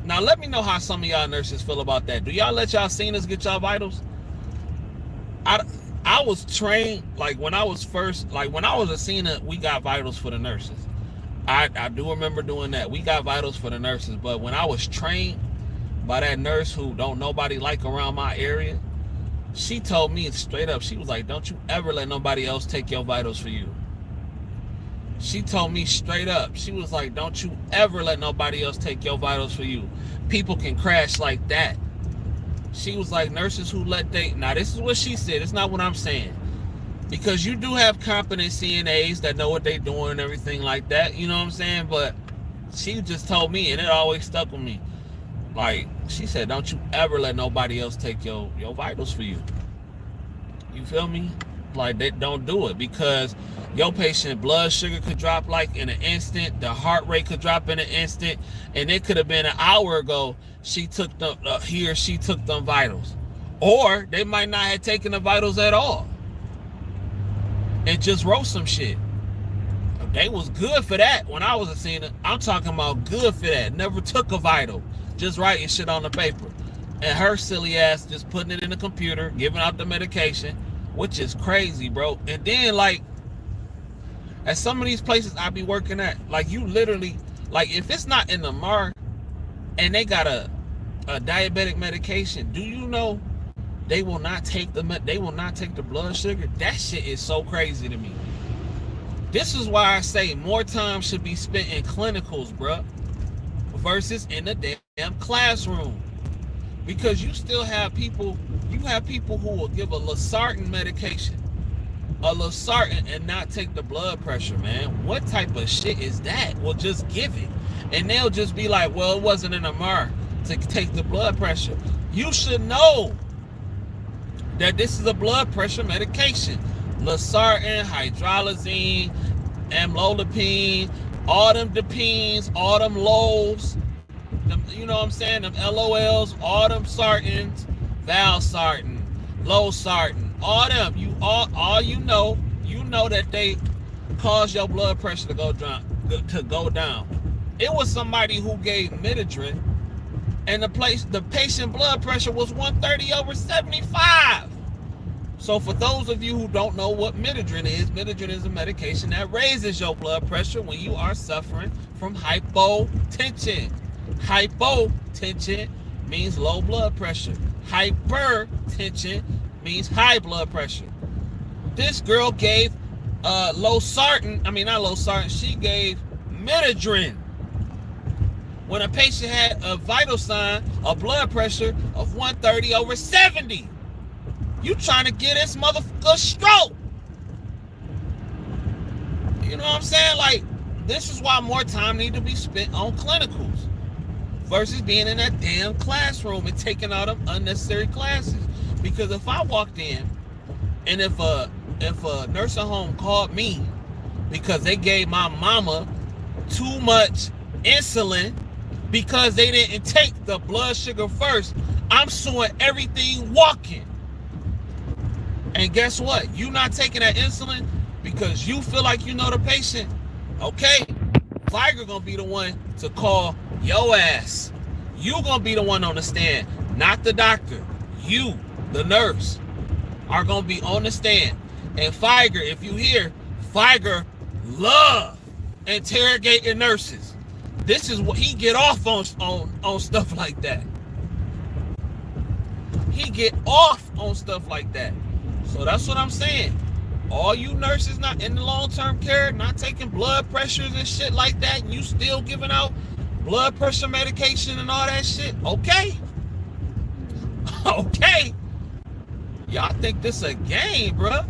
Now let me know how some of y'all nurses feel about that. Do y'all let y'all seniors get y'all vitals? I I was trained, like when I was first, like when I was a senior, we got vitals for the nurses. I do remember doing that. We got vitals for the nurses, but when I was trained by that nurse who don't nobody like around my area, she told me straight up, she was like, don't you ever let nobody else take your vitals for you. She told me straight up, she was like, don't you ever let nobody else take your vitals for you. People can crash like that. She was like, nurses who let they, now this is what she said, it's not what I'm saying. Because you do have competent CNAs that know what they're doing and everything like that, you know what I'm saying? But she just told me, and it always stuck with me. Like, she said, don't you ever let nobody else take your vitals for you. You feel me? Like, they don't do it, because your patient blood sugar could drop like in an instant, the heart rate could drop in an instant, and it could have been an hour ago she took the he or she took them vitals, or they might not have taken the vitals at all and just wrote some shit. They was good for that when I was a senior. I'm talking about good for that. Never took a vital, just writing shit on the paper, and her silly ass just putting it in the computer, giving out the medication, which is crazy, bro. And then, like, at some of these places I be working at, like, you literally, like, if it's not in the MAR and they got a diabetic medication, do you know they will not take the blood sugar? That shit is so crazy to me. This is why I say more time should be spent in clinicals, bro, versus in the damn classroom. Because you still have people, who will give a losartan medication, and not take the blood pressure, man. What type of shit is that? Well, just give it. And they'll just be like, well, it wasn't in the MAR to take the blood pressure. You should know that this is a blood pressure medication. Losartan, hydralazine, amlodipine, all them dipines, all them lows, them, you know what I'm saying, them LOLs, all them sartans, valsartan, losartan, all them, all you know that they cause your blood pressure to go down. It was somebody who gave Midodrine, and the patient blood pressure was 130/75. So for those of you who don't know what Midodrine is a medication that raises your blood pressure when you are suffering from hypotension. Hypotension means low blood pressure. Hypertension means high blood pressure. This girl gave she gave Midodrine when a patient had a vital sign, a blood pressure of 130/70. You trying to get this motherfucker a stroke. You know what I'm saying? Like, this is why more time need to be spent on clinicals versus being in that damn classroom and taking all them unnecessary classes. Because if I walked in and if a nursing home called me because they gave my mama too much insulin because they didn't take the blood sugar first, I'm suing everything walking. And guess what? You not taking that insulin because you feel like you know the patient. Okay, Viger gonna be the one to call your ass. You gonna be the one on the stand, not the doctor. You, the nurse, are gonna be on the stand. And Viger, if you hear, Viger love interrogating nurses. This is what he get off on stuff like that. He get off on stuff like that. So that's what I'm saying. All you nurses not in the long-term care, not taking blood pressures and shit like that, and you still giving out blood pressure medication and all that shit, okay? Okay. Y'all think this a game, bruh.